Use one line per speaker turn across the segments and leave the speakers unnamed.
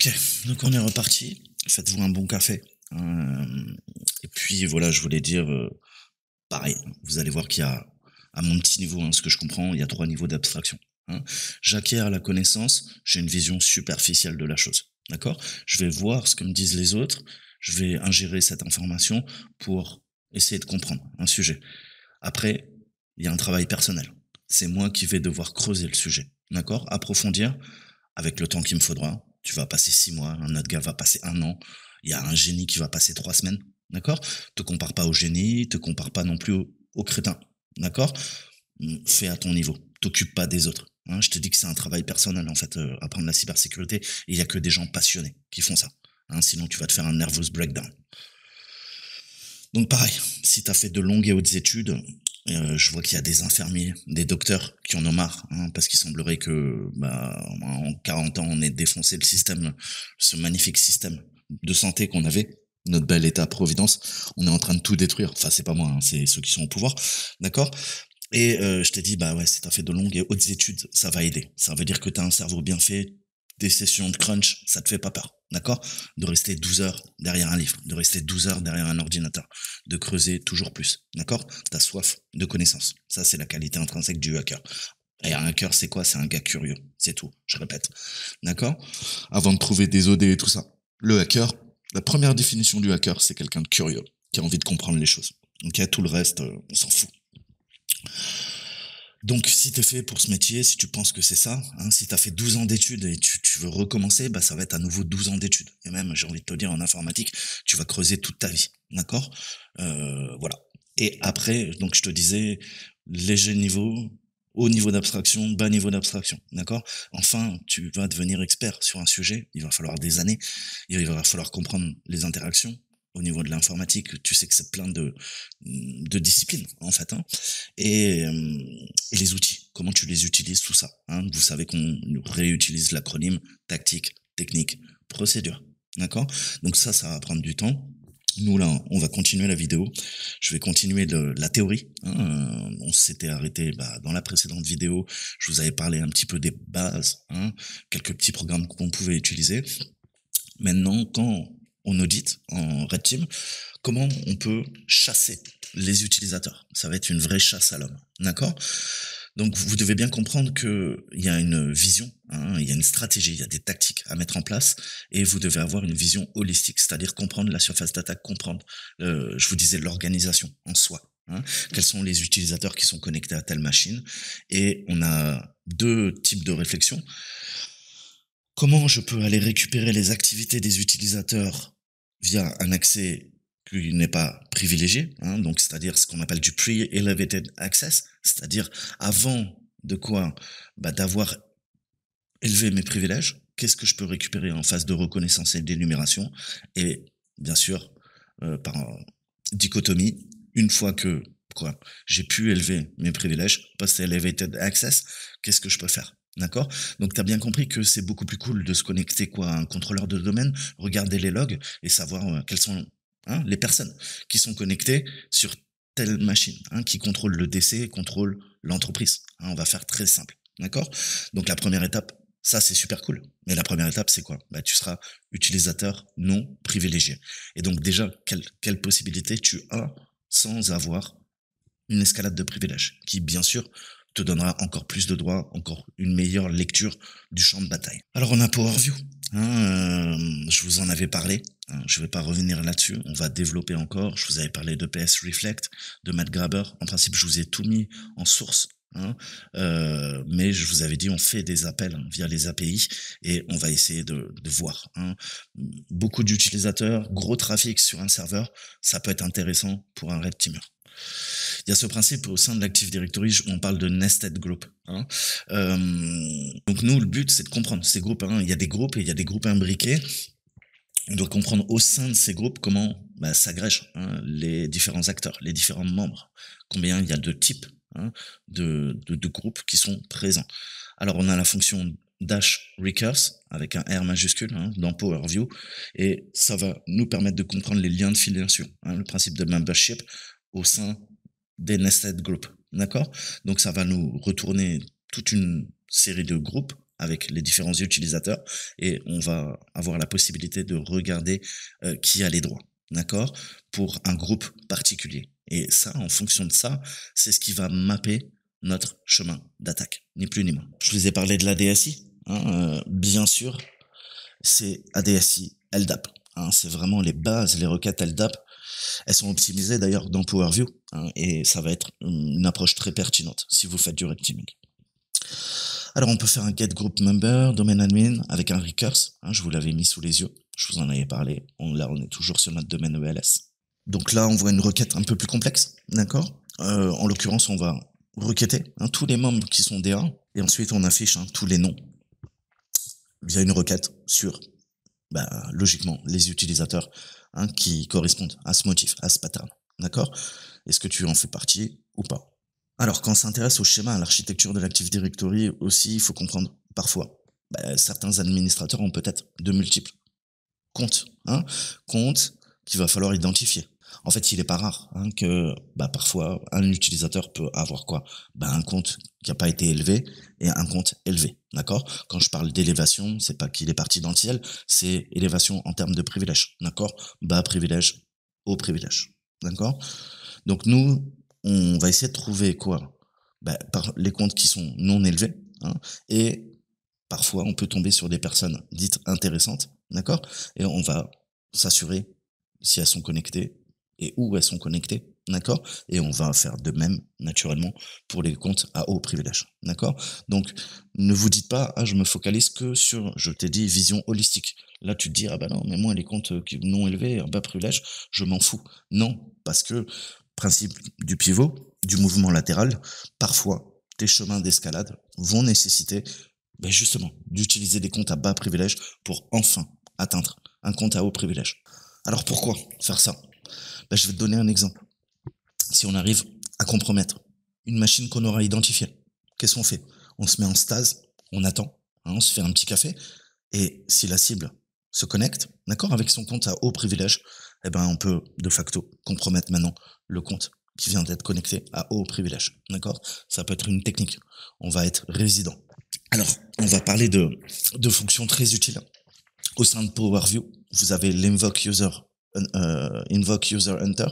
Ok, donc on est reparti. Faites-vous un bon café. Et puis voilà, je voulais dire, pareil, vous allez voir qu'il y a, à mon petit niveau, ce que je comprends, il y a 3 niveaux d'abstraction. hein. J'acquiers la connaissance, j'ai une vision superficielle de la chose. D'accord. Je vais voir ce que me disent les autres, je vais ingérer cette information pour essayer de comprendre un sujet. Après, il y a un travail personnel. C'est moi qui vais devoir creuser le sujet. D'accord. Approfondir avec le temps qu'il me faudra. Tu vas passer 6 mois, un autre gars va passer 1 an, il y a un génie qui va passer 3 semaines, d'accord. Te compare pas au génie, te compare pas non plus au crétin, d'accord. Fais à ton niveau, t'occupe pas des autres. Je te dis que c'est un travail personnel, en fait, apprendre la cybersécurité, et il y a que des gens passionnés qui font ça. Sinon, tu vas te faire un nervous breakdown. Donc pareil, si tu as fait de longues et hautes études, je vois qu'il y a des infirmiers, des docteurs qui en ont marre, parce qu'il semblerait que en 40 ans, on ait défoncé le système, ce magnifique système de santé qu'on avait, notre bel État-providence. On est en train de tout détruire. Enfin, c'est pas moi, c'est ceux qui sont au pouvoir, d'accord. Et je t'ai dit, bah ouais, si t'as fait de longues et hautes études, ça va aider. Ça veut dire que t'as un cerveau bien fait, des sessions de crunch, ça te fait pas peur, d'accord. De rester 12 heures derrière un livre, de rester 12 heures derrière un ordinateur, de creuser toujours plus, d'accord. T'as soif de connaissances. Ça, c'est la qualité intrinsèque du hacker. Et un hacker, c'est quoi? C'est un gars curieux, c'est tout, je répète, d'accord. Avant de trouver des OD et tout ça, le hacker, la première définition du hacker, c'est quelqu'un de curieux, qui a envie de comprendre les choses. Ok, tout le reste, on s'en fout. Donc, si t'es fait pour ce métier, si tu penses que c'est ça, si t'as fait 12 ans d'études et tu veux recommencer, ça va être à nouveau 12 ans d'études. Et même, j'ai envie de te dire, en informatique, tu vas creuser toute ta vie. D'accord. Voilà. Et après, donc je te disais, léger niveau, haut niveau d'abstraction, bas niveau d'abstraction. D'accord. Enfin, tu vas devenir expert sur un sujet. Il va falloir des années. Il va falloir comprendre les interactions. Au niveau de l'informatique, tu sais que c'est plein de disciplines, en fait. Et, et les outils, comment tu les utilises, tout ça. Vous savez qu'on réutilise l'acronyme tactique, technique, procédure. D'accord. Donc ça va prendre du temps. Nous, là, on va continuer la vidéo. Je vais continuer la théorie. On s'était arrêté dans la précédente vidéo. Je vous avais parlé un petit peu des bases, quelques petits programmes qu'on pouvait utiliser. Maintenant, quand on audite en Red Team, comment on peut chasser les utilisateurs. Ça va être une vraie chasse à l'homme, d'accord. Donc vous devez bien comprendre qu'il y a une vision, il y a une stratégie, il y a des tactiques à mettre en place, et vous devez avoir une vision holistique, c'est-à-dire comprendre la surface d'attaque, comprendre, je vous disais, l'organisation en soi. Quels sont les utilisateurs qui sont connectés à telle machine. Et on a 2 types de réflexion. Comment je peux aller récupérer les activités des utilisateurs via un accès qui n'est pas privilégié, donc c'est-à-dire ce qu'on appelle du pre-elevated access, c'est-à-dire avant de quoi, d'avoir élevé mes privilèges, qu'est-ce que je peux récupérer en phase de reconnaissance et d'énumération, et bien sûr, par dichotomie, une fois que j'ai pu élever mes privilèges, post-elevated access, qu'est-ce que je peux faire? D'accord. Donc, tu as bien compris que c'est beaucoup plus cool de se connecter à un contrôleur de domaine, regarder les logs et savoir quelles sont les personnes qui sont connectées sur telle machine, qui contrôle le DC et contrôle l'entreprise. On va faire très simple. D'accord. Donc, la première étape, ça, c'est super cool. Mais la première étape, c'est quoi? Tu seras utilisateur non privilégié. Et donc, déjà, quelle possibilité tu as sans avoir une escalade de privilèges qui, bien sûr, te donnera encore plus de droits, encore une meilleure lecture du champ de bataille. Alors, on a PowerView. Je vous en avais parlé. Je ne vais pas revenir là-dessus. On va développer encore. Je vous avais parlé de PS Reflect, de Matt Graber. En principe, je vous ai tout mis en source. Mais je vous avais dit, on fait des appels via les API et on va essayer de voir. Beaucoup d'utilisateurs, gros trafic sur un serveur, ça peut être intéressant pour un red teamer. Il y a ce principe au sein de l'Active Directory, on parle de nested group. Donc nous, le but, c'est de comprendre ces groupes. Il y a des groupes et il y a des groupes imbriqués. On doit comprendre au sein de ces groupes comment s'agrègent les différents acteurs, les différents membres. Combien il y a de types de groupes qui sont présents. Alors on a la fonction dash recurse avec un R majuscule dans PowerView, et ça va nous permettre de comprendre les liens de filiation, le principe de membership au sein des nested groups, d'accord. Donc ça va nous retourner toute une série de groupes avec les différents utilisateurs et on va avoir la possibilité de regarder qui a les droits, d'accord, pour un groupe particulier. Et ça, en fonction de ça, c'est ce qui va mapper notre chemin d'attaque, ni plus ni moins. Je vous ai parlé de l'ADSI, bien sûr, c'est ADSI, LDAP. C'est vraiment les bases, les requêtes LDAP. Elles sont optimisées d'ailleurs dans Power View et ça va être une approche très pertinente si vous faites du red teaming. Alors on peut faire un get group member, domain admin avec un recurse. Je vous l'avais mis sous les yeux, je vous en avais parlé. Là on est toujours sur notre domaine ELS. Donc là on voit une requête un peu plus complexe, d'accord. En l'occurrence on va requêter tous les membres qui sont DA et ensuite on affiche tous les noms via une requête sur logiquement les utilisateurs qui correspondent à ce motif, à ce pattern, d'accord. Est-ce que tu en fais partie ou pas? Alors quand on s'intéresse au schéma, à l'architecture de l'Active Directory aussi, il faut comprendre parfois, certains administrateurs ont peut-être de multiples comptes, comptes qu'il va falloir identifier. En fait, il n'est pas rare que parfois un utilisateur peut avoir quoi, un compte qui n'a pas été élevé et un compte élevé, d'accord. Quand je parle d'élévation, c'est pas qu'il est parti dans le ciel, c'est élévation en termes de privilèges, d'accord. Bas privilège, haut privilège, d'accord. Donc nous, on va essayer de trouver quoi, par les comptes qui sont non élevés, et parfois on peut tomber sur des personnes dites intéressantes, d'accord, et on va s'assurer si elles sont connectées et où elles sont connectées, d'accord, et on va faire de même naturellement pour les comptes à haut privilège, d'accord. Donc ne vous dites pas je me focalise que sur, je t'ai dit, vision holistique. Là tu te dis non mais moi les comptes non élevés, bas privilège, je m'en fous. Non, parce que principe du pivot, du mouvement latéral, parfois tes chemins d'escalade vont nécessiter justement d'utiliser des comptes à bas privilège pour enfin atteindre un compte à haut privilège. Alors pourquoi faire ça? Je vais te donner un exemple. Si on arrive à compromettre une machine qu'on aura identifiée, qu'est-ce qu'on fait? On se met en stase, on attend, on se fait un petit café, et si la cible se connecte, d'accord, avec son compte à haut privilège, on peut de facto compromettre maintenant le compte qui vient d'être connecté à haut privilège, d'accord. Ça peut être une technique. On va être résident. Alors, on va parler de fonctions très utiles. Au sein de Power View, vous avez l'invoke user hunter.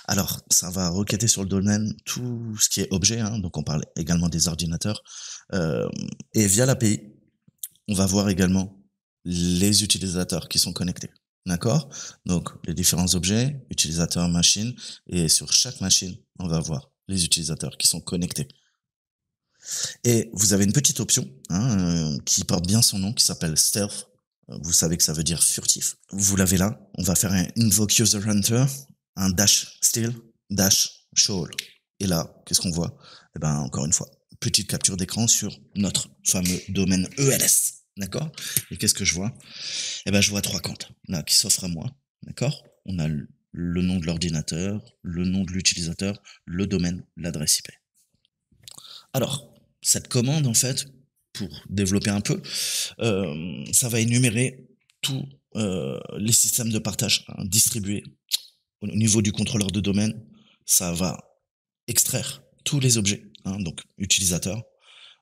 Alors, ça va requêter sur le domaine tout ce qui est objet, donc on parle également des ordinateurs. Et via l'API, on va voir également les utilisateurs qui sont connectés. D'accord? Donc, les différents objets, utilisateurs, machines, et sur chaque machine, on va voir les utilisateurs qui sont connectés. Et vous avez une petite option qui porte bien son nom, qui s'appelle Stealth. Vous savez que ça veut dire furtif. Vous l'avez là. On va faire un invoke user hunter, un dash steal, dash show all. Et là, qu'est-ce qu'on voit? Encore une fois, petite capture d'écran sur notre fameux domaine ELS. D'accord? Et qu'est-ce que je vois? Je vois 3 comptes là qui s'offrent à moi. D'accord? On a le nom de l'ordinateur, le nom de l'utilisateur, le domaine, l'adresse IP. Alors, cette commande, en fait, pour développer un peu, ça va énumérer tous les systèmes de partage distribués au niveau du contrôleur de domaine. Ça va extraire tous les objets, donc utilisateurs,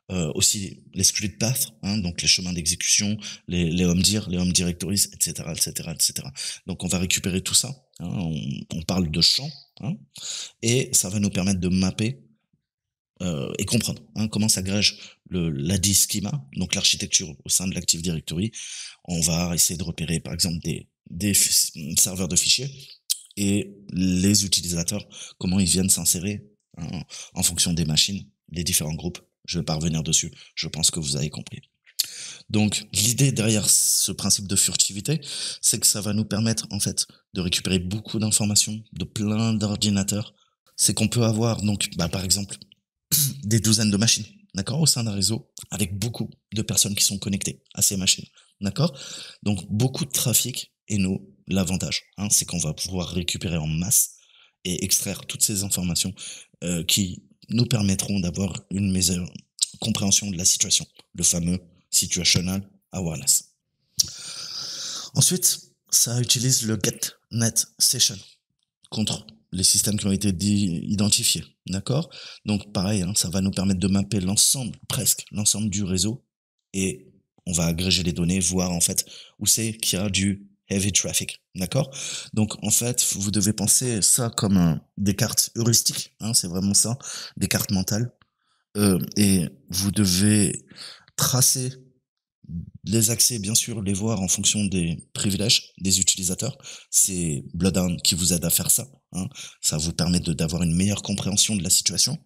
aussi les split paths, donc les chemins d'exécution, les home-dir, les home directories, etc., etc., etc. Donc on va récupérer tout ça, on parle de champs, et ça va nous permettre de mapper et comprendre comment s'agrège l'AD schema, donc l'architecture au sein de l'Active Directory. On va essayer de repérer par exemple des serveurs de fichiers et les utilisateurs, comment ils viennent s'insérer en fonction des machines, les différents groupes. Je vais pas revenir dessus, je pense que vous avez compris. Donc l'idée derrière ce principe de furtivité, c'est que ça va nous permettre en fait de récupérer beaucoup d'informations de plein d'ordinateurs. C'est qu'on peut avoir donc par exemple des douzaines de machines, d'accord, au sein d'un réseau, avec beaucoup de personnes qui sont connectées à ces machines, d'accord. Donc beaucoup de trafic, et nous, l'avantage, c'est qu'on va pouvoir récupérer en masse et extraire toutes ces informations qui nous permettront d'avoir une meilleure compréhension de la situation, le fameux situational awareness. Ensuite, ça utilise le getNet session contre les systèmes qui ont été identifiés, d'accord. Donc pareil, ça va nous permettre de mapper l'ensemble, presque l'ensemble du réseau et on va agréger les données, voir en fait où c'est qu'il y a du heavy traffic, d'accord? Donc en fait, vous devez penser ça comme des cartes heuristiques, hein, c'est vraiment ça, des cartes mentales, et vous devez tracer les accès, bien sûr, les voir en fonction des privilèges des utilisateurs. C'est Bloodhound qui vous aide à faire ça, hein. Ça vous permet d'avoir une meilleure compréhension de la situation.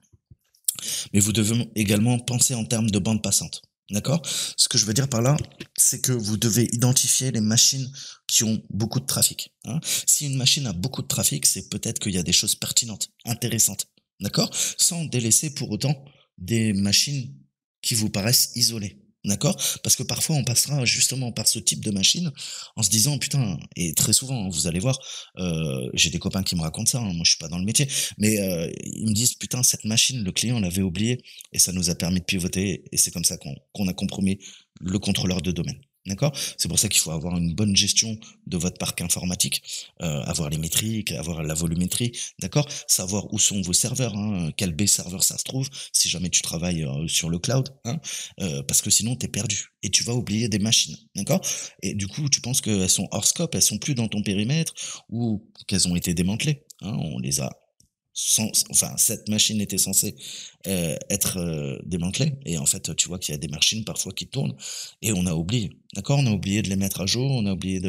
Mais vous devez également penser en termes de bande passante. D'accord? Ce que je veux dire par là, c'est que vous devez identifier les machines qui ont beaucoup de trafic, hein. Si une machine a beaucoup de trafic, c'est peut-être qu'il y a des choses pertinentes, intéressantes. D'accord? Sans délaisser pour autant des machines qui vous paraissent isolées. D'accord? Parce que parfois, on passera justement par ce type de machine en se disant, putain, et très souvent, hein, vous allez voir, j'ai des copains qui me racontent ça, hein, moi je suis pas dans le métier, mais ils me disent: «Putain, cette machine, le client l'avait oubliée et ça nous a permis de pivoter et c'est comme ça qu'on a compromis le contrôleur de domaine». D'accord? C'est pour ça qu'il faut avoir une bonne gestion de votre parc informatique, avoir les métriques, avoir la volumétrie, d'accord? Savoir où sont vos serveurs, hein, quel B serveur ça se trouve, si jamais tu travailles, sur le cloud, hein, parce que sinon tu es perdu et tu vas oublier des machines, d'accord? Et du coup, tu penses qu'elles sont hors scope, elles sont plus dans ton périmètre ou qu'elles ont été démantelées, hein, on les a enfin, cette machine était censée être démantelée. Et en fait, tu vois qu'il y a des machines parfois qui tournent et on a oublié. D'accord? On a oublié de les mettre à jour, on a oublié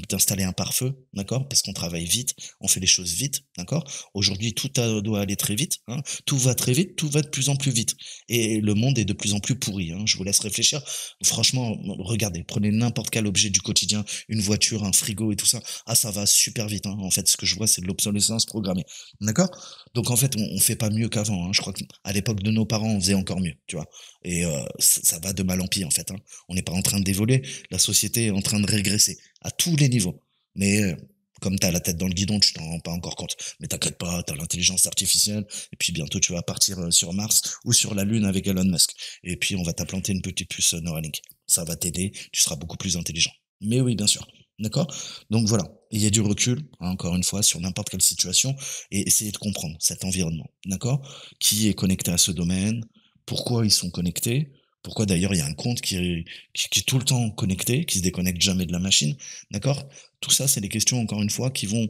d'installer un pare-feu. D'accord? Parce qu'on travaille vite, on fait les choses vite. D'accord? Aujourd'hui, doit aller très vite, hein. Tout va très vite, tout va de plus en plus vite. Et le monde est de plus en plus pourri, hein. Je vous laisse réfléchir. Franchement, regardez, prenez n'importe quel objet du quotidien, une voiture, un frigo et tout ça. Ah, ça va super vite, hein. En fait, ce que je vois, c'est de l'obsolescence programmée. D'accord? Donc en fait, on fait pas mieux qu'avant, hein. Je crois qu'à l'époque de nos parents, on faisait encore mieux, tu vois? Et ça va de mal en pire, en fait, hein. On n'est pas en train d'évoluer, la société est en train de régresser à tous les niveaux. Mais comme tu as la tête dans le guidon, tu t'en rends pas encore compte. Mais t'inquiète pas, tu as l'intelligence artificielle et puis bientôt tu vas partir, sur Mars ou sur la Lune avec Elon Musk et puis on va t'implanter une petite puce, Neuralink. Ça va t'aider, tu seras beaucoup plus intelligent. Mais oui, bien sûr. D'accord? Donc voilà, il y a du recul, hein, encore une fois, sur n'importe quelle situation et essayer de comprendre cet environnement, d'accord? Qui est connecté à ce domaine? Pourquoi ils sont connectés? Pourquoi d'ailleurs il y a un compte qui est tout le temps connecté, qui se déconnecte jamais de la machine, d'accord? Tout ça, c'est des questions, encore une fois, qui vont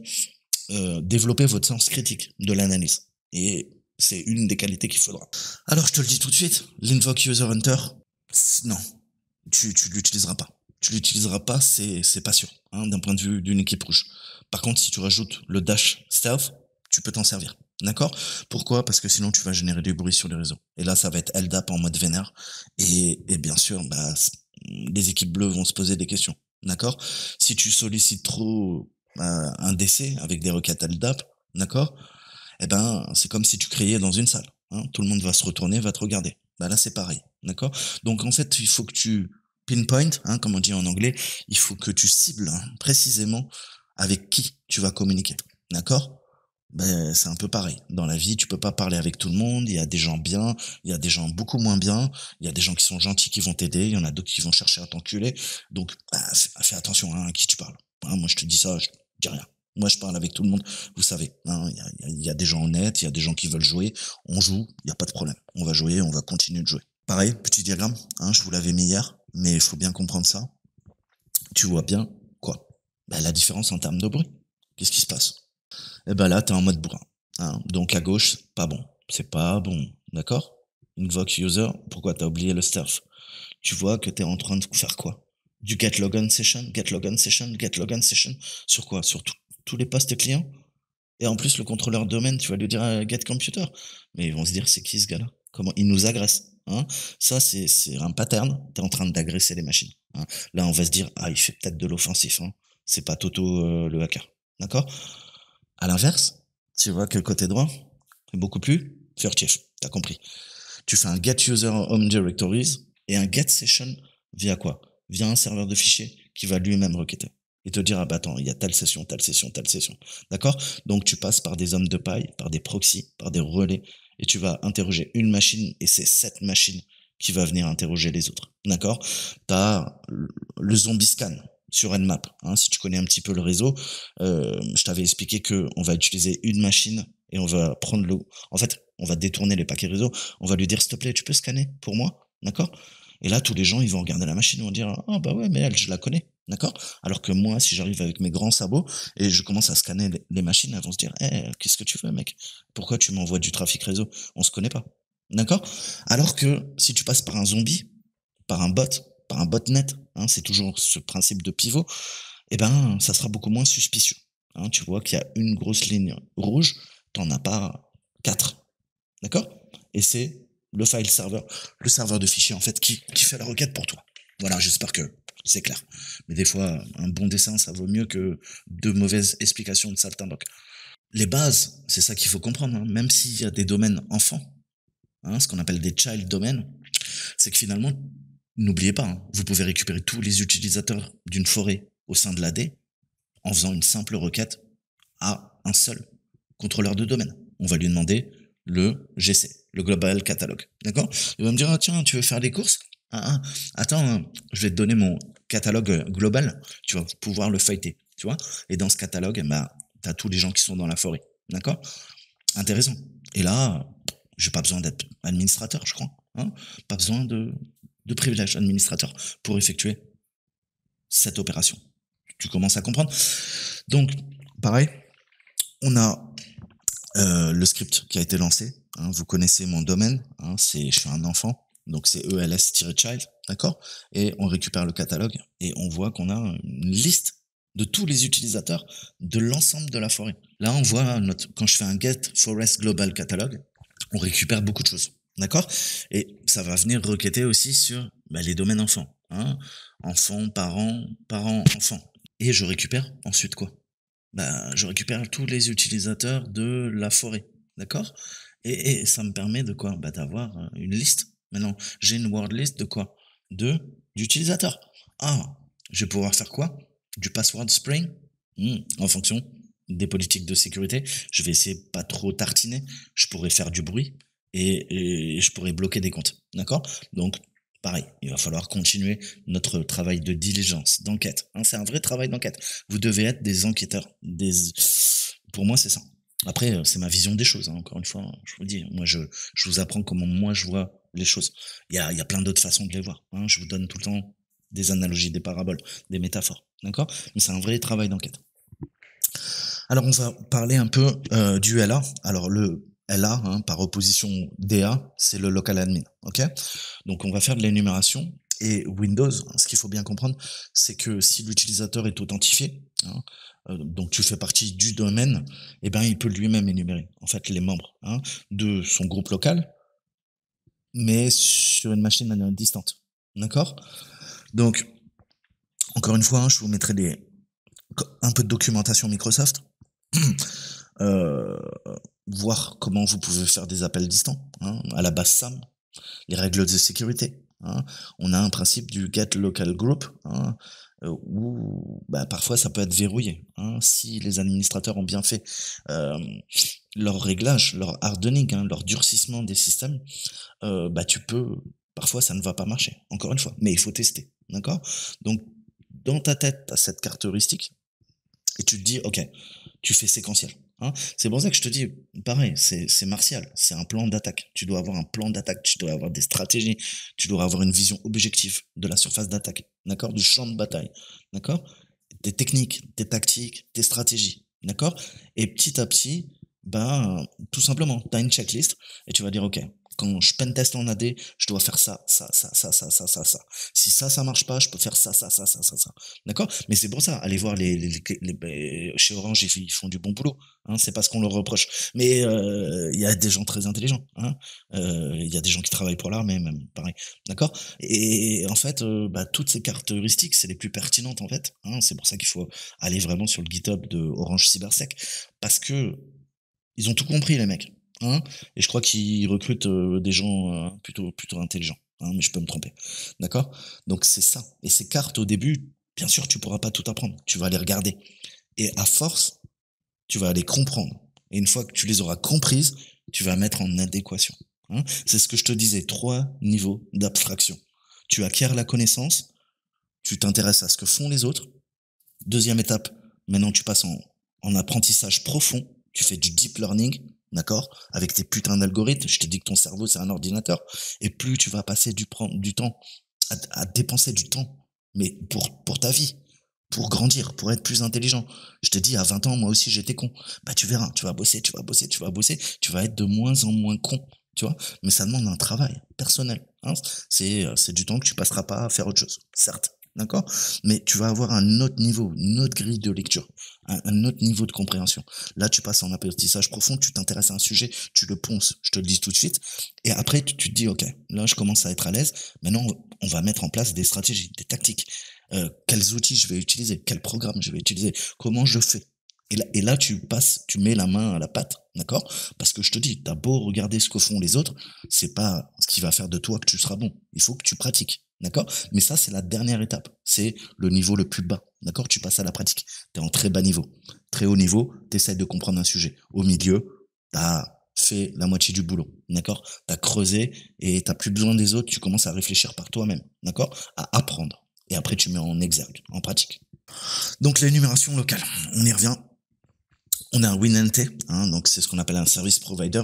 développer votre sens critique de l'analyse. Et c'est une des qualités qu'il faudra. Alors, je te le dis tout de suite, l'Invoke User Hunter, non, tu l'utiliseras pas. Tu l'utiliseras pas, c'est pas sûr, hein, d'un point de vue d'une équipe rouge. Par contre, si tu rajoutes le dash stealth, tu peux t'en servir. D'accord? Pourquoi? Parce que sinon tu vas générer du bruit sur les réseaux. Et là, ça va être LDAP en mode vénère. Et bien sûr, bah, les équipes bleues vont se poser des questions. D'accord? Si tu sollicites trop un décès avec des requêtes LDAP, d'accord? Eh ben, c'est comme si tu criais dans une salle, hein. Tout le monde va se retourner, va te regarder. Bah là, c'est pareil, d'accord? Donc en fait, il faut que tu pinpoint, hein, comme on dit en anglais, il faut que tu cibles, hein, précisément avec qui tu vas communiquer, d'accord? Ben, c'est un peu pareil. Dans la vie, tu peux pas parler avec tout le monde. Il y a des gens bien, il y a des gens beaucoup moins bien. Il y a des gens qui sont gentils qui vont t'aider. Il y en a d'autres qui vont chercher à t'enculer. Donc, bah, fais attention, hein, à qui tu parles. Hein, moi, je te dis ça, je dis rien. Moi, je parle avec tout le monde. Vous savez, hein, il y a des gens honnêtes, il y a des gens qui veulent jouer. On joue, il n'y a pas de problème. On va jouer, on va continuer de jouer. Pareil, petit diagramme, hein, je vous l'avais mis hier, mais il faut bien comprendre ça. Tu vois bien quoi? Bah, la différence en termes de bruit. Qu'est-ce qui se passe? Eh ben là, tu es en mode bourrin, hein. Donc à gauche, pas bon. C'est pas bon, d'accord? Invoke user, pourquoi t'as oublié le stuff? Tu vois que tu es en train de faire quoi? Du get logon session, get logon session, get logon session. Sur quoi? Sur tous les postes clients? Et en plus, le contrôleur de domaine, tu vas lui dire get computer. Mais ils vont se dire, c'est qui ce gars-là? Comment il nous agresse, hein? Ça, c'est un pattern. Tu es en train d'agresser les machines, hein. Là, on va se dire, ah, il fait peut-être de l'offensif, hein. C'est pas Toto le hacker. D'accord? À l'inverse, tu vois que le côté droit est beaucoup plus furtif. T'as compris. Tu fais un get user home directories et un get session via quoi? Via un serveur de fichiers qui va lui-même requêter et te dire, ah bah attends, il y a telle session, telle session, telle session. D'accord? Donc tu passes par des hommes de paille, par des proxys, par des relais et tu vas interroger une machine et c'est cette machine qui va venir interroger les autres. D'accord? T'as le zombie scan sur Nmap, hein, si tu connais un petit peu le réseau, je t'avais expliqué que on va utiliser une machine et on va prendre en fait, on va détourner les paquets réseau, on va lui dire s'il te plaît, tu peux scanner pour moi, d'accord? Et là, tous les gens, ils vont regarder la machine, ils vont dire, ah bah ouais, mais elle, je la connais. D'accord? Alors que moi, si j'arrive avec mes grands sabots et je commence à scanner les machines, elles vont se dire, qu'est-ce que tu veux, mec? Pourquoi tu m'envoies du trafic réseau? On se connaît pas. D'accord? Alors que si tu passes par un zombie, par un bot, par un botnet, hein, c'est toujours ce principe de pivot, eh ben, ça sera beaucoup moins suspicieux. Hein, tu vois qu'il y a une grosse ligne rouge, t'en as pas quatre. D'accord? Et c'est le file server, le serveur de fichiers, en fait, qui fait la requête pour toi. Voilà, j'espère que c'est clair. Mais des fois, un bon dessin, ça vaut mieux que deux mauvaises explications de saltimbanque. Les bases, c'est ça qu'il faut comprendre, hein. Même s'il y a des domaines enfants, hein, ce qu'on appelle des child domains, c'est que finalement, n'oubliez pas, hein, vous pouvez récupérer tous les utilisateurs d'une forêt au sein de l'AD en faisant une simple requête à un seul contrôleur de domaine. On va lui demander le GC, le Global Catalog. D'accord? Il va me dire, ah, tiens, tu veux faire des courses? Attends, je vais te donner mon catalogue global. Tu vas pouvoir le feuilleter. Tu vois? Et dans ce catalogue, bah, tu as tous les gens qui sont dans la forêt. D'accord? Intéressant. Et là, j'ai pas besoin d'être administrateur, je crois. Hein, pas besoin de privilège administrateur pour effectuer cette opération. Tu commences à comprendre? Donc, pareil, on a le script qui a été lancé. Hein, vous connaissez mon domaine. Hein, je suis un enfant. Donc, c'est ELS-child. D'accord? Et on récupère le catalogue et on voit qu'on a une liste de tous les utilisateurs de l'ensemble de la forêt. Là, on voit quand je fais un get forest global catalog, on récupère beaucoup de choses. D'accord? Et ça va venir requêter aussi sur les domaines enfants. Hein, enfants, parents, parents, enfants. Et je récupère ensuite quoi? Je récupère tous les utilisateurs de la forêt. D'accord? Et ça me permet de quoi? D'avoir une liste. Maintenant, j'ai une word list de quoi? D'utilisateurs. Ah, je vais pouvoir faire quoi? Du password spring. En fonction des politiques de sécurité. Je vais essayer de pas trop tartiner. Je pourrais faire du bruit et je pourrais bloquer des comptes. D'accord? Donc, pareil, il va falloir continuer notre travail de diligence, d'enquête. Hein, c'est un vrai travail d'enquête. Vous devez être des enquêteurs. Pour moi, c'est ça. Après, c'est ma vision des choses. Hein, encore une fois, je vous dis, moi, je vous apprends comment moi je vois les choses. Il y a plein d'autres façons de les voir. Hein. Je vous donne tout le temps des analogies, des paraboles, des métaphores. D'accord? Mais c'est un vrai travail d'enquête. Alors, on va parler un peu du LA. Alors, le LA, hein, par opposition DA, c'est le local admin. Ok? Donc, on va faire de l'énumération. Et Windows, ce qu'il faut bien comprendre, c'est que si l'utilisateur est authentifié, hein, donc tu fais partie du domaine, eh ben, il peut lui-même énumérer en fait les membres hein, de son groupe local, mais sur une machine distante. D'accord? Donc, encore une fois, hein, je vous mettrai un peu de documentation Microsoft. Voir comment vous pouvez faire des appels distants hein, à la base SAM, les règles de sécurité. Hein. On a un principe du get local group hein, où parfois ça peut être verrouillé. Hein. Si les administrateurs ont bien fait leur réglage, leur hardening, hein, leur durcissement des systèmes, parfois ça ne va pas marcher, encore une fois, mais il faut tester. D'accord? Donc, dans ta tête, tu as cette carte heuristique et tu te dis, ok, tu fais séquentiel. Hein. C'est pour ça que je te dis, pareil, c'est martial, c'est un plan d'attaque. Tu dois avoir un plan d'attaque, tu dois avoir des stratégies, tu dois avoir une vision objective de la surface d'attaque, d'accord, du champ de bataille, d'accord, tes techniques, tes tactiques, tes stratégies, d'accord. Et petit à petit, tout simplement, tu as une checklist et tu vas dire, ok, quand je penteste en AD, je dois faire ça, ça, ça, ça, ça, ça, ça, ça. Si ça marche pas, je peux faire ça, ça, ça, ça, ça, ça. D'accord? Mais c'est pour ça, allez voir chez Orange, ils font du bon boulot. Hein, c'est pas ce qu'on leur reproche. Mais il y a des gens très intelligents. Hein, il y a des gens qui travaillent pour l'armée, même pareil. D'accord? Et en fait, toutes ces caractéristiques, c'est les plus pertinentes en fait. Hein, c'est pour ça qu'il faut aller vraiment sur le GitHub de Orange Cybersec parce que ils ont tout compris les mecs. Hein, et je crois qu'ils recrutent des gens plutôt intelligents. Hein, mais je peux me tromper. D'accord? Donc c'est ça. Et ces cartes au début, bien sûr, tu pourras pas tout apprendre. Tu vas les regarder. Et à force, tu vas les comprendre. Et une fois que tu les auras comprises, tu vas mettre en adéquation. Hein, c'est ce que je te disais, 3 niveaux d'abstraction. Tu acquiers la connaissance, tu t'intéresses à ce que font les autres. Deuxième étape, maintenant tu passes en apprentissage profond. Tu fais du deep learning, d'accord? Avec tes putains d'algorithmes. Je te dis que ton cerveau, c'est un ordinateur. Et plus tu vas passer du temps à dépenser du temps, mais pour ta vie, pour grandir, pour être plus intelligent. Je te dis, à 20 ans, moi aussi, j'étais con. Bah, tu verras, tu vas bosser, tu vas bosser, tu vas bosser, tu vas être de moins en moins con, tu vois. Mais ça demande un travail personnel, hein. C'est du temps que tu passeras pas à faire autre chose, certes. D'accord? Mais tu vas avoir un autre niveau, une autre grille de lecture, un autre niveau de compréhension. Là, tu passes en apprentissage profond, tu t'intéresses à un sujet, tu le ponces, je te le dis tout de suite. Et après, tu te dis, OK, là, je commence à être à l'aise. Maintenant, on va mettre en place des stratégies, des tactiques. Quels outils je vais utiliser, quel programme je vais utiliser, comment je fais. Et là, tu mets la main à la pâte, d'accord? Parce que je te dis, t'as beau regarder ce que font les autres, c'est pas ce qui va faire de toi que tu seras bon. Il faut que tu pratiques, d'accord? Mais ça, c'est la dernière étape. C'est le niveau le plus bas, d'accord? Tu passes à la pratique. T'es en très bas niveau. Très haut niveau, t'essayes de comprendre un sujet. Au milieu, t'as fait la moitié du boulot, d'accord? T'as creusé et t'as plus besoin des autres, tu commences à réfléchir par toi-même, d'accord? À apprendre. Et après, tu mets en exergue, en pratique. Donc, l'énumération locale, on y revient. On a un WinNT, hein, donc c'est ce qu'on appelle un service provider.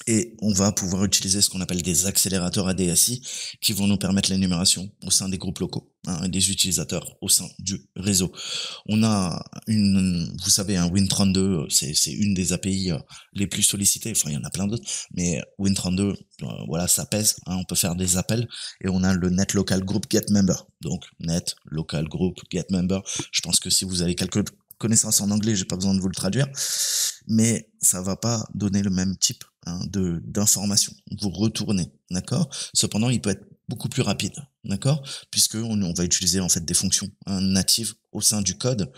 Et on va pouvoir utiliser ce qu'on appelle des accélérateurs ADSI qui vont nous permettre l'énumération au sein des groupes locaux, hein, et des utilisateurs au sein du réseau. On a vous savez, un Win32, c'est une des API les plus sollicitées. Enfin, il y en a plein d'autres, mais Win32, voilà, ça pèse, hein, on peut faire des appels et on a le Net Local Group Get Member. Donc, Net Local Group Get Member. Je pense que si vous avez quelques connaissances en anglais, j'ai pas besoin de vous le traduire, mais ça va pas donner le même type, hein, d'informations. Vous retournez, d'accord? Cependant, il peut être beaucoup plus rapide, d'accord? Puisque on va utiliser en fait des fonctions, hein, natives au sein du code,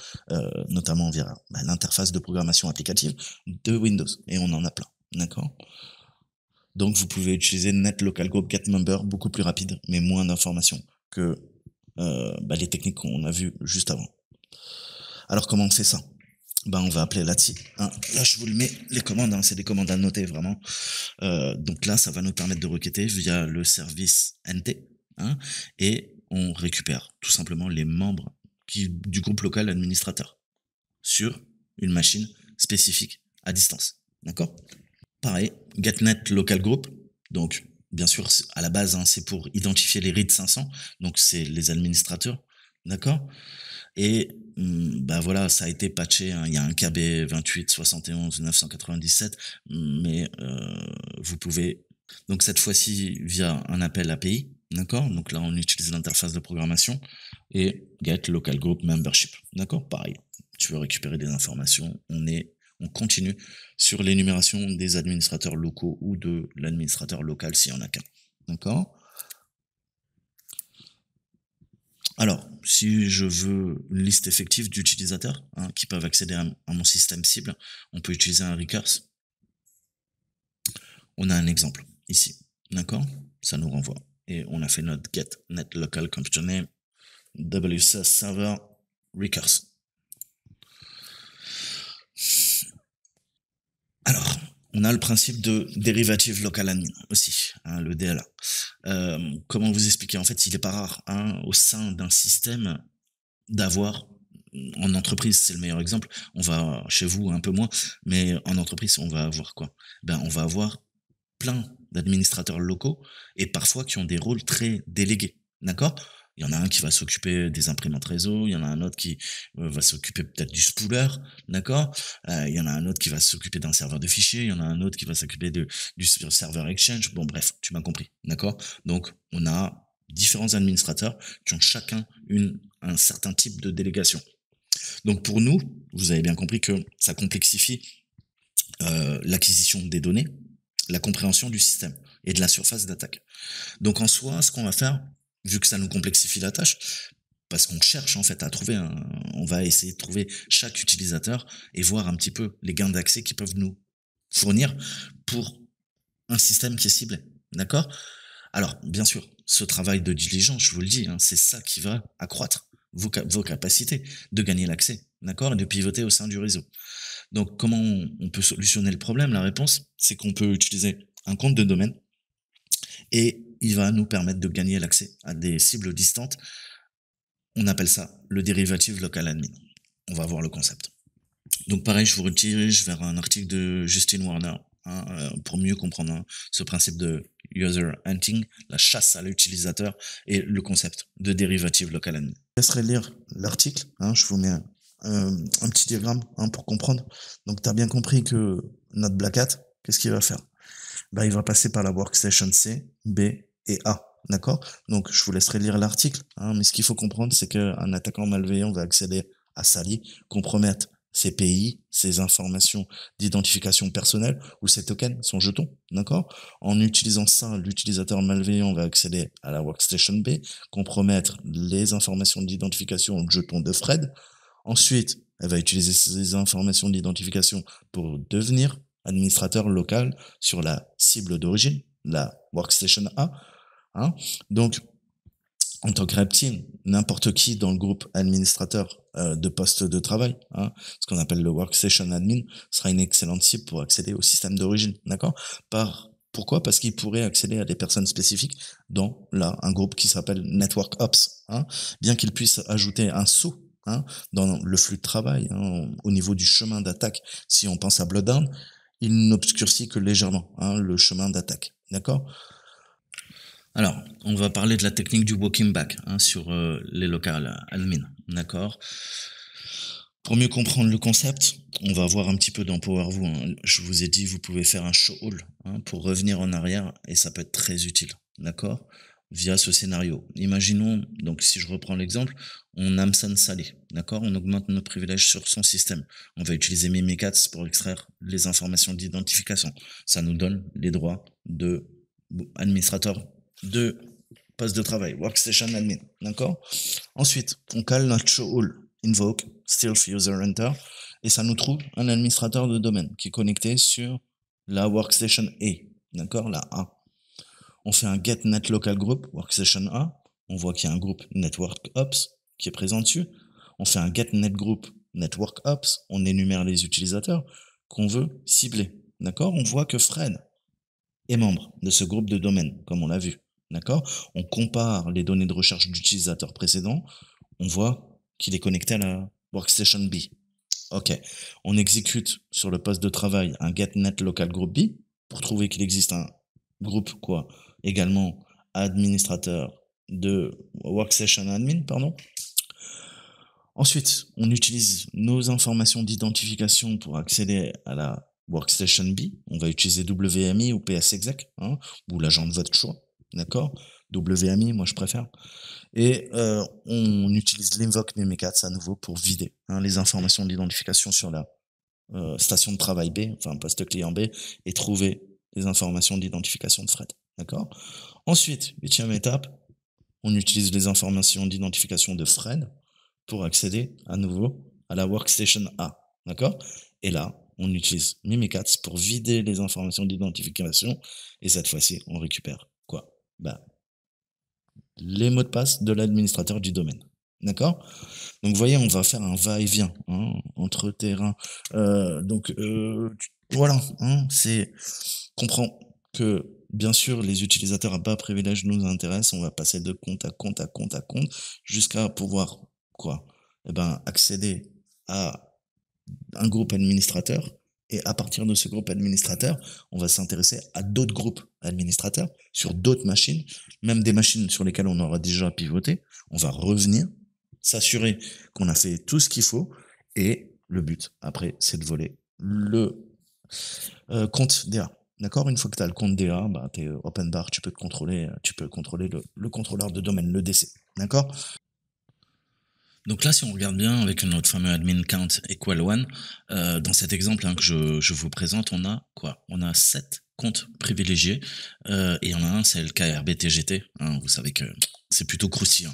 notamment via l'interface de programmation applicative de Windows, et on en a plein, d'accord? Donc vous pouvez utiliser Net Local Group Get Member, beaucoup plus rapide, mais moins d'informations que les techniques qu'on a vues juste avant. Alors comment on fait ça? On va appeler là-dessus, hein. Là, je vous le mets, les commandes, hein, c'est des commandes à noter vraiment. Donc là, ça va nous permettre de requêter via le service NT, hein, et on récupère tout simplement les membres du groupe local administrateur sur une machine spécifique à distance. D'accord? Pareil, getNet local group. Donc, bien sûr, à la base, hein, c'est pour identifier les RID 500. Donc, c'est les administrateurs. D'accord? Et voilà, ça a été patché, hein. Il y a un KB 28 71 997, mais vous pouvez donc cette fois-ci via un appel API, d'accord? Donc là, on utilise l'interface de programmation et get local group membership, d'accord? Pareil, tu veux récupérer des informations, on continue sur l'énumération des administrateurs locaux ou de l'administrateur local s'il y en a qu'un, d'accord? Alors, si je veux une liste effective d'utilisateurs, hein, qui peuvent accéder à mon système cible, on peut utiliser un recurse. On a un exemple ici, d'accord? Ça nous renvoie. Et on a fait notre get net local computer name WCS server recurse. Alors, on a le principe de derivative local admin aussi, hein, le DLA. Comment vous expliquer? En fait, il n'est pas rare, hein, au sein d'un système d'avoir, en entreprise, c'est le meilleur exemple. On va chez vous un peu moins, mais en entreprise, on va avoir quoi? On va avoir plein d'administrateurs locaux et parfois qui ont des rôles très délégués. D'accord? Il y en a un qui va s'occuper des imprimantes réseau, il y en a un autre qui va s'occuper peut-être du spooler, d'accord? Il y en a un autre qui va s'occuper d'un serveur de fichiers, il y en a un autre qui va s'occuper du serveur Exchange. Bon, bref, tu m'as compris, d'accord? Donc, on a différents administrateurs qui ont chacun un certain type de délégation. Donc, pour nous, vous avez bien compris que ça complexifie l'acquisition des données, la compréhension du système et de la surface d'attaque. Donc en soi, ce qu'on va faire, vu que ça nous complexifie la tâche, parce qu'on cherche en fait à trouver, on va essayer de trouver chaque utilisateur et voir un petit peu les gains d'accès qu'ils peuvent nous fournir pour un système qui est ciblé. D'accord? Alors, bien sûr, ce travail de diligence, je vous le dis, hein, c'est ça qui va accroître vos capacités de gagner l'accès, d'accord, et de pivoter au sein du réseau. Donc, comment on peut solutionner le problème? La réponse, c'est qu'on peut utiliser un compte de domaine et il va nous permettre de gagner l'accès à des cibles distantes. On appelle ça le derivative local admin. On va voir le concept. Donc, pareil, je vous redirige vers un article de Justin Warner, hein, pour mieux comprendre, hein, ce principe de user hunting, la chasse à l'utilisateur et le concept de derivative local admin. Je laisserai lire l'article, je vous mets un petit diagramme pour comprendre. Donc tu as bien compris que notre Black Hat, qu'est-ce qu'il va faire? Il va passer par la workstation C, B et A. D'accord? Donc, je vous laisserai lire l'article, mais ce qu'il faut comprendre, c'est qu'un attaquant malveillant va accéder à Sally, compromettre ses PI, ses informations d'identification personnelle ou ses tokens, son jeton, d'accord? En utilisant ça, l'utilisateur malveillant va accéder à la workstation B, compromettre les informations d'identification ou de jeton de Fred. Ensuite, elle va utiliser ces informations d'identification pour devenir administrateur local sur la cible d'origine, la workstation A. Donc, en tant que reptile, n'importe qui dans le groupe administrateur de poste de travail, ce qu'on appelle le workstation admin, sera une excellente cible pour accéder au système d'origine, d'accord? Pourquoi? Parce qu'il pourrait accéder à des personnes spécifiques dans un groupe qui s'appelle Network Ops, bien qu'il puisse ajouter un saut dans le flux de travail, au niveau du chemin d'attaque. Si on pense à Bloodhound, il n'obscurcit que légèrement le chemin d'attaque, d'accord? Alors, on va parler de la technique du walking back sur les local admin, d'accord? Pour mieux comprendre le concept, on va voir un petit peu dans PowerView. Je vous ai dit, vous pouvez faire un show all pour revenir en arrière et ça peut être très utile, d'accord? Via ce scénario. Imaginons, donc si je reprends l'exemple, on hameçonne Sally, d'accord? On augmente nos privilèges sur son système. On va utiliser Mimikatz pour extraire les informations d'identification. Ça nous donne les droits de administrateur de poste de travail, workstation admin, d'accord? Ensuite, on cale notre show all, invoke, stealth user enter, et ça nous trouve un administrateur de domaine qui est connecté sur la workstation A, d'accord? La A. On fait un get net local group, workstation A, on voit qu'il y a un groupe network ops qui est présent dessus. On fait un get net group network ops, on énumère les utilisateurs qu'on veut cibler, d'accord? On voit que Fred est membre de ce groupe de domaine, comme on l'a vu. D'accord? On compare les données de recherche d'utilisateurs précédents, on voit qu'il est connecté à la workstation B. Ok. On exécute sur le poste de travail un getNet local group B pour trouver qu'il existe un groupe également administrateur de workstation admin, pardon. Ensuite, on utilise nos informations d'identification pour accéder à la workstation B. On va utiliser WMI ou PSExec, ou l'agent de votre choix. D'accord? WMI, moi je préfère. Et on utilise l'invoke Mimikatz à nouveau pour vider les informations d'identification sur la station de travail B, enfin poste client B, et trouver les informations d'identification de Fred. D'accord? Ensuite, 8e étape, on utilise les informations d'identification de Fred pour accéder à nouveau à la workstation A. D'accord? Et là, on utilise Mimikatz pour vider les informations d'identification, et cette fois-ci, on récupère quoi? Les mots de passe de l'administrateur du domaine. D'accord? Donc, vous voyez, on va faire un va-et-vient entre terrain. Voilà, comprends que, bien sûr, les utilisateurs à bas privilèges nous intéressent. On va passer de compte à compte à compte à compte jusqu'à pouvoir, accéder à un groupe administrateur. Et à partir de ce groupe administrateur, on va s'intéresser à d'autres groupes administrateurs sur d'autres machines, même des machines sur lesquelles on aura déjà pivoté. On va revenir, s'assurer qu'on a fait tout ce qu'il faut. Et le but, après, c'est de voler le compte DA. D'accord? Une fois que tu as le compte DA, tu es open bar, tu peux contrôler le contrôleur de domaine, le DC. D'accord? Donc là, si on regarde bien avec notre fameux admin count equal 1, dans cet exemple que je vous présente, on a quoi? On a 7 comptes privilégiés et il y en a un, c'est le KRBTGT. Vous savez que c'est plutôt croustillant.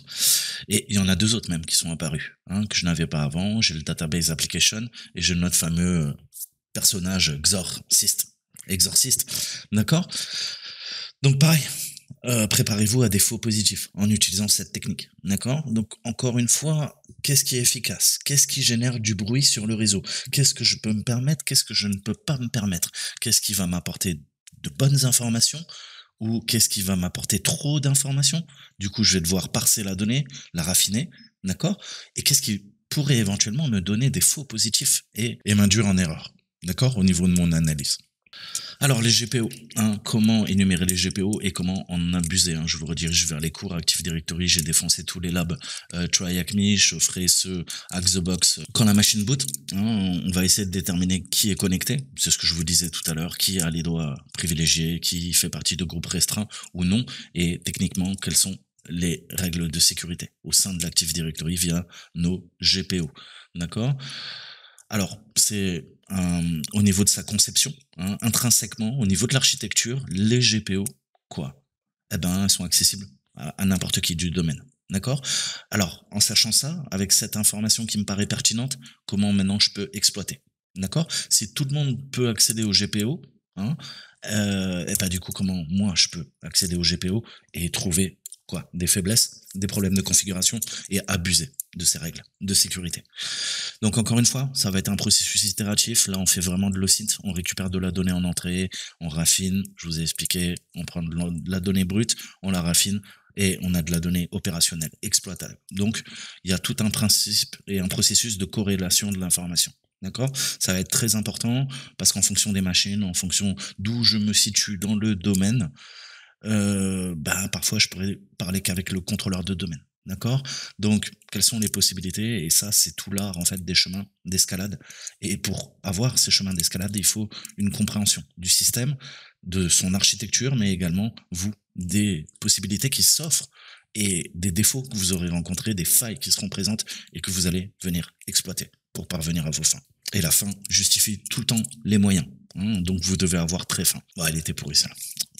Et il y en a 2 autres même qui sont apparus, que je n'avais pas avant. J'ai le database application et j'ai notre fameux personnage exorciste. D'accord? Donc pareil. Préparez-vous à des faux positifs en utilisant cette technique, d'accord? Donc encore une fois, qu'est-ce qui est efficace? Qu'est-ce qui génère du bruit sur le réseau? Qu'est-ce que je peux me permettre? Qu'est-ce que je ne peux pas me permettre? Qu'est-ce qui va m'apporter de bonnes informations? Ou qu'est-ce qui va m'apporter trop d'informations? Du coup, je vais devoir parser la donnée, la raffiner, d'accord? Et qu'est-ce qui pourrait éventuellement me donner des faux positifs et m'induire en erreur, d'accord? Au niveau de mon analyse. Alors les GPO, hein, comment énumérer les GPO et comment en abuser, hein. Je vous redirige vers les cours Active Directory, j'ai défoncé tous les labs TryAcme, je ferai ce Hack the Box quand la machine boot, hein. On va essayer de déterminer qui est connecté, c'est ce que je vous disais tout à l'heure, qui a les droits privilégiés, qui fait partie de groupes restreints ou non, et techniquement quelles sont les règles de sécurité au sein de l'Active Directory via nos GPO. D'accord? Alors, c'est au niveau de sa conception, hein, intrinsèquement, au niveau de l'architecture, les GPO, quoi? Eh ben, elles sont accessibles à n'importe qui du domaine. D'accord? Alors, en sachant ça, avec cette information qui me paraît pertinente, comment maintenant je peux exploiter? D'accord? Si tout le monde peut accéder aux GPO, hein, et ben du coup, comment moi je peux accéder aux GPO et trouver quoi? Des faiblesses, des problèmes de configuration et abuser de ces règles de sécurité. Donc encore une fois, ça va être un processus itératif. Là, on fait vraiment de l'OSINT, on récupère de la donnée en entrée, on raffine, je vous ai expliqué, on prend de la donnée brute, on la raffine et on a de la donnée opérationnelle, exploitable. Donc, il y a tout un principe et un processus de corrélation de l'information. D'accord? Ça va être très important parce qu'en fonction des machines, en fonction d'où je me situe dans le domaine, bah, parfois je pourrais parler qu'avec le contrôleur de domaine. D'accord? Donc, quelles sont les possibilités? Et ça, c'est tout l'art, en fait, des chemins d'escalade. Et pour avoir ces chemins d'escalade, il faut une compréhension du système, de son architecture, mais également, vous, des possibilités qui s'offrent et des défauts que vous aurez rencontrés, des failles qui seront présentes et que vous allez venir exploiter pour parvenir à vos fins. Et la fin justifie tout le temps les moyens, hein, donc vous devez avoir très faim. Bon, elle était pourrie, ça.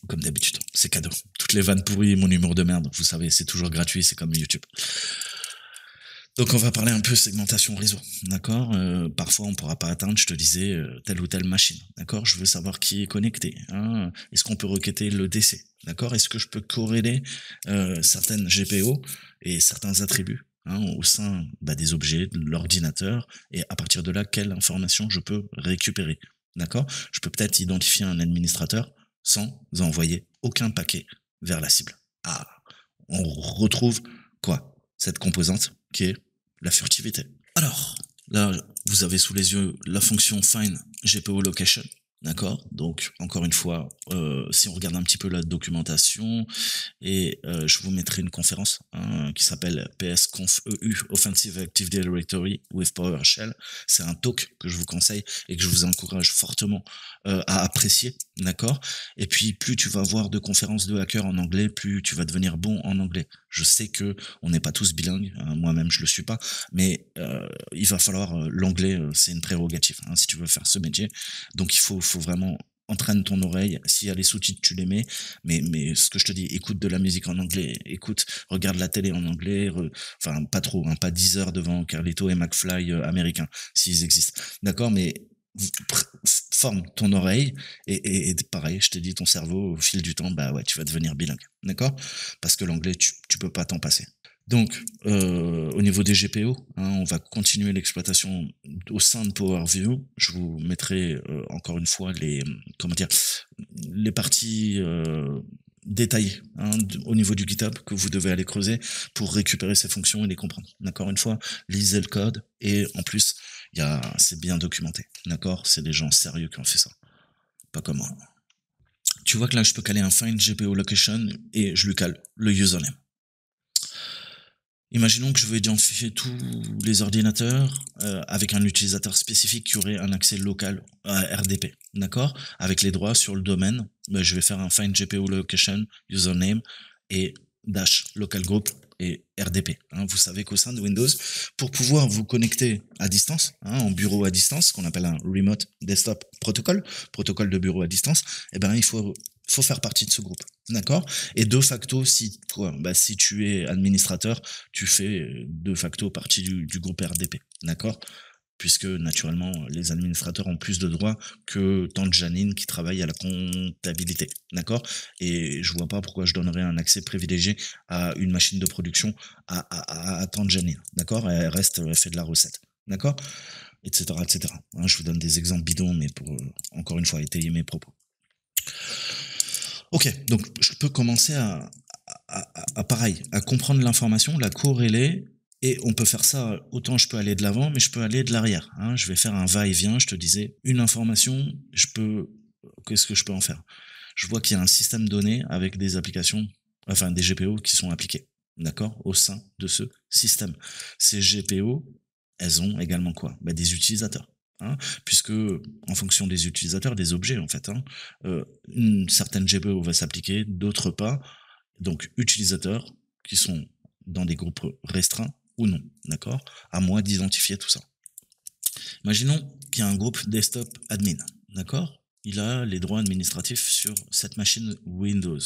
Comme d'habitude, c'est cadeau. Toutes les vannes pourries, mon humour de merde, vous savez, c'est toujours gratuit, c'est comme YouTube. Donc on va parler un peu segmentation réseau, d'accord? Parfois on pourra pas atteindre, je te disais, telle ou telle machine, d'accord? Je veux savoir qui est connecté, hein? Est-ce qu'on peut requêter le DC, d'accord? Est-ce que je peux corréler certaines GPO et certains attributs, hein, au sein bah, des objets de l'ordinateur, et à partir de là, quelle information je peux récupérer, d'accord? Je peux peut-être identifier un administrateur sans envoyer aucun paquet vers la cible. Ah, on retrouve quoi? Cette composante qui est la furtivité. Alors, là, vous avez sous les yeux la fonction find GPO location. D'accord? Donc, encore une fois, si on regarde un petit peu la documentation, et je vous mettrai une conférence, hein, qui s'appelle PSConf-EU, Offensive Active Directory with PowerShell. C'est un talk que je vous conseille et que je vous encourage fortement à apprécier. D'accord? Et puis, plus tu vas voir de conférences de hackers en anglais, plus tu vas devenir bon en anglais. Je sais que on n'est pas tous bilingues, hein, moi-même je le suis pas, mais il va falloir l'anglais, c'est une prérogative, hein, si tu veux faire ce métier. Donc il faut vraiment entraîne ton oreille. S'il y a les sous-titres, tu les mets. Mais ce que je te dis, écoute de la musique en anglais, écoute, regarde la télé en anglais, enfin pas trop, hein, pas 10 heures devant Carlito et McFly américains, s'ils existent. D'accord, mais forme ton oreille et pareil, je te dis, ton cerveau, au fil du temps, bah ouais, tu vas devenir bilingue. D'accord? Parce que l'anglais, tu peux pas t'en passer. Donc, au niveau des GPO, hein, on va continuer l'exploitation au sein de PowerView. Je vous mettrai encore une fois les, comment dire, les parties détaillées, hein, au niveau du GitHub que vous devez aller creuser pour récupérer ces fonctions et les comprendre. D'accord, une fois, lisez le code et en plus, c'est bien documenté. D'accord, c'est des gens sérieux qui ont fait ça, pas comme moi. Tu vois que là, je peux caler un find GPO location et je lui cale le username. Imaginons que je veux identifier tous les ordinateurs avec un utilisateur spécifique qui aurait un accès local à RDP, d'accord? Avec les droits sur le domaine, ben, je vais faire un find GPO location, username et dash local group et RDP. Hein. Vous savez qu'au sein de Windows, pour pouvoir vous connecter à distance, hein, en bureau à distance, ce qu'on appelle un remote desktop protocol, protocole de bureau à distance, eh ben il faut faire partie de ce groupe, d'accord? Et de facto, si tu es administrateur, tu fais de facto partie du groupe RDP, d'accord? Puisque naturellement, les administrateurs ont plus de droits que tant de Janine qui travaille à la comptabilité, d'accord? Et je vois pas pourquoi je donnerais un accès privilégié à une machine de production à tant de Janine, d'accord? Elle fait de la recette, d'accord? Etc., etc. Hein, je vous donne des exemples bidons, mais pour, encore une fois, étayer mes propos. Ok, donc je peux commencer à pareil, à comprendre l'information, la corréler, et on peut faire ça, autant je peux aller de l'avant, mais je peux aller de l'arrière. Hein. Je vais faire un va-et-vient, je te disais, une information, je peux qu'est-ce que je peux en faire? Je vois qu'il y a un système donné avec des applications, enfin des GPO qui sont appliqués, d'accord, au sein de ce système. Ces GPO, elles ont également quoi? Bah, des utilisateurs, hein, puisque en fonction des utilisateurs, des objets en fait, hein, une certaine GPO va s'appliquer, d'autres pas. Donc utilisateurs qui sont dans des groupes restreints ou non, d'accord? À moi d'identifier tout ça. Imaginons qu'il y a un groupe desktop admin, d'accord? Il a les droits administratifs sur cette machine Windows.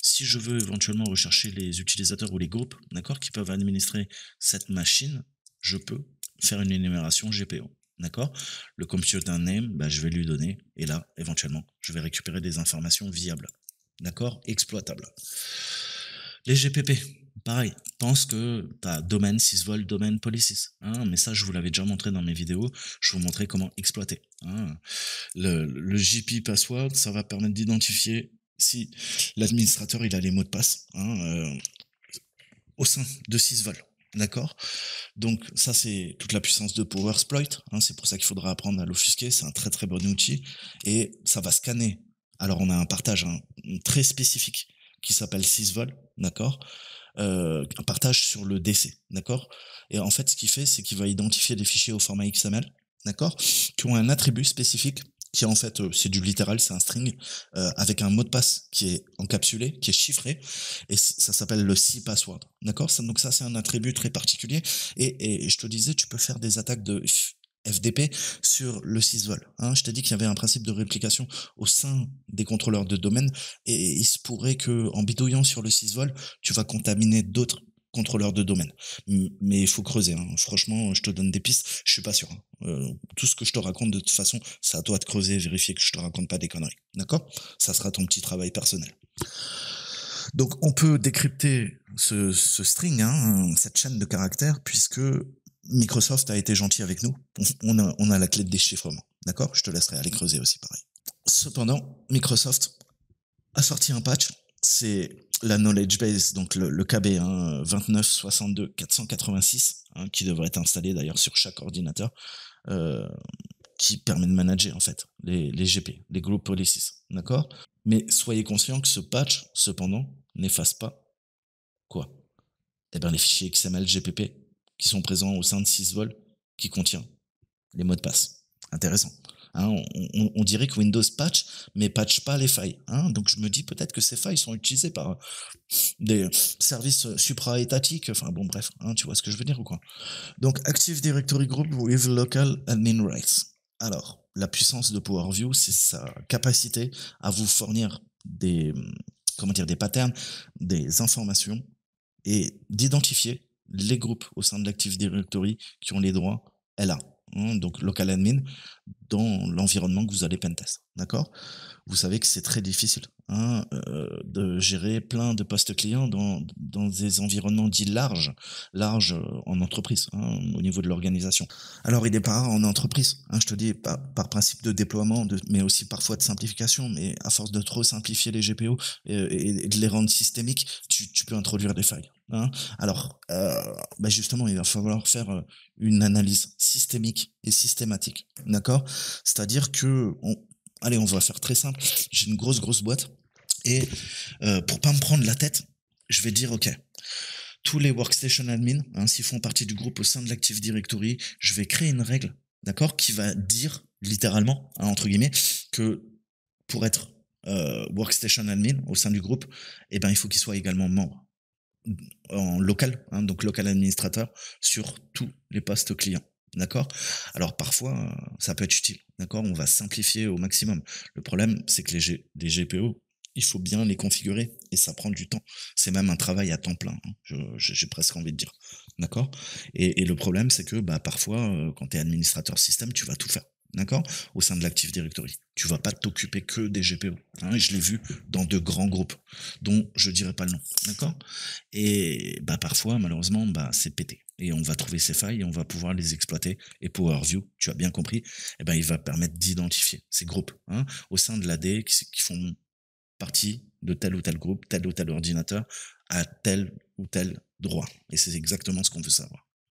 Si je veux éventuellement rechercher les utilisateurs ou les groupes, d'accord, qui peuvent administrer cette machine, je peux faire une énumération GPO, d'accord? Le computer name, bah, je vais lui donner, et là, éventuellement, je vais récupérer des informations viables, d'accord, exploitables. Les GPP, pareil, pense que tu as domaine, sysvol, domain policies, hein, mais ça, je vous l'avais déjà montré dans mes vidéos, je vous montrais comment exploiter, hein. Le JP password, ça va permettre d'identifier si l'administrateur il a les mots de passe, hein, au sein de sysvol. D'accord? Donc ça c'est toute la puissance de PowerSploit, hein, c'est pour ça qu'il faudra apprendre à l'offusquer, c'est un très très bon outil et ça va scanner. Alors on a un partage très spécifique qui s'appelle sysvol, d'accord? Un partage sur le DC, d'accord? Et en fait ce qu'il fait c'est qu'il va identifier des fichiers au format XML, d'accord? Qui ont un attribut spécifique qui en fait c'est du littéral, c'est un string avec un mot de passe qui est encapsulé, qui est chiffré et ça s'appelle le C-password, d'accord? Donc ça c'est un attribut très particulier et je te disais tu peux faire des attaques de FDP sur le sysvol, hein. Je t'ai dit qu'il y avait un principe de réplication au sein des contrôleurs de domaine et il se pourrait que en bidouillant sur le sysvol, tu vas contaminer d'autres contrôleurs de domaine. Mais il faut creuser, hein. Franchement, je te donne des pistes, je suis pas sûr, hein. Tout ce que je te raconte de toute façon, c'est à toi de creuser, vérifier que je te raconte pas des conneries, d'accord? Ça sera ton petit travail personnel. Donc on peut décrypter ce string, hein, cette chaîne de caractères, puisque Microsoft a été gentil avec nous. On a la clé de déchiffrement, d'accord? Je te laisserai aller creuser aussi pareil. Cependant, Microsoft a sorti un patch, c'est la knowledge base, donc le KB, hein, 29.62.486, hein, qui devrait être installé d'ailleurs sur chaque ordinateur, qui permet de manager en fait les GP, les group policies, d'accord? Mais soyez conscient que ce patch, cependant, n'efface pas quoi? Eh bien les fichiers XML GPP qui sont présents au sein de sysvol qui contient les mots de passe. Intéressant. Hein, on dirait que Windows patch, mais patch pas les failles, hein. Donc je me dis peut-être que ces failles sont utilisées par des services supra-étatiques, enfin bon bref, hein, tu vois ce que je veux dire ou quoi? Donc Active Directory Group with Local Admin Rights. Alors, la puissance de PowerView, c'est sa capacité à vous fournir des, comment dire, des patterns, des informations et d'identifier les groupes au sein de l'Active Directory qui ont les droits LA, hein, donc local admin, dans l'environnement que vous allez pentest. D'accord? Vous savez que c'est très difficile, hein, de gérer plein de postes clients dans des environnements dits larges en entreprise, hein, au niveau de l'organisation. Alors il est pas rare en entreprise, hein, je te dis, par principe de déploiement, mais aussi parfois de simplification, mais à force de trop simplifier les GPO et de les rendre systémiques, tu peux introduire des failles, hein. Alors, bah justement, il va falloir faire une analyse systémique et systématique, d'accord? C'est-à-dire que allez, on va faire très simple. J'ai une grosse boîte et pour pas me prendre la tête, je vais dire ok. Tous les workstation admin, hein, s'ils font partie du groupe au sein de l'Active Directory, je vais créer une règle, d'accord, qui va dire littéralement, hein, entre guillemets, que pour être workstation admin au sein du groupe, eh ben il faut qu'il soit également membre en local, hein, donc local administrateur sur tous les postes clients. D'accord? Alors parfois, ça peut être utile. D'accord? On va simplifier au maximum. Le problème, c'est que les GPO, il faut bien les configurer et ça prend du temps. C'est même un travail à temps plein, hein, j'ai presque envie de dire. D'accord? Et le problème, c'est que bah, parfois, quand tu es administrateur système, tu vas tout faire. D'accord? Au sein de l'Active Directory. Tu vas pas t'occuper que des GPO. Hein, et je l'ai vu dans de grands groupes, dont je dirais pas le nom. D'accord? Et bah parfois, malheureusement, bah c'est pété. Et on va trouver ces failles et on va pouvoir les exploiter. Et PowerView, tu as bien compris, eh ben, il va permettre d'identifier ces groupes, hein, au sein de l'AD qui font partie de tel ou tel groupe, tel ou tel ordinateur, à tel ou tel droit. Et c'est exactement ce qu'on veut savoir.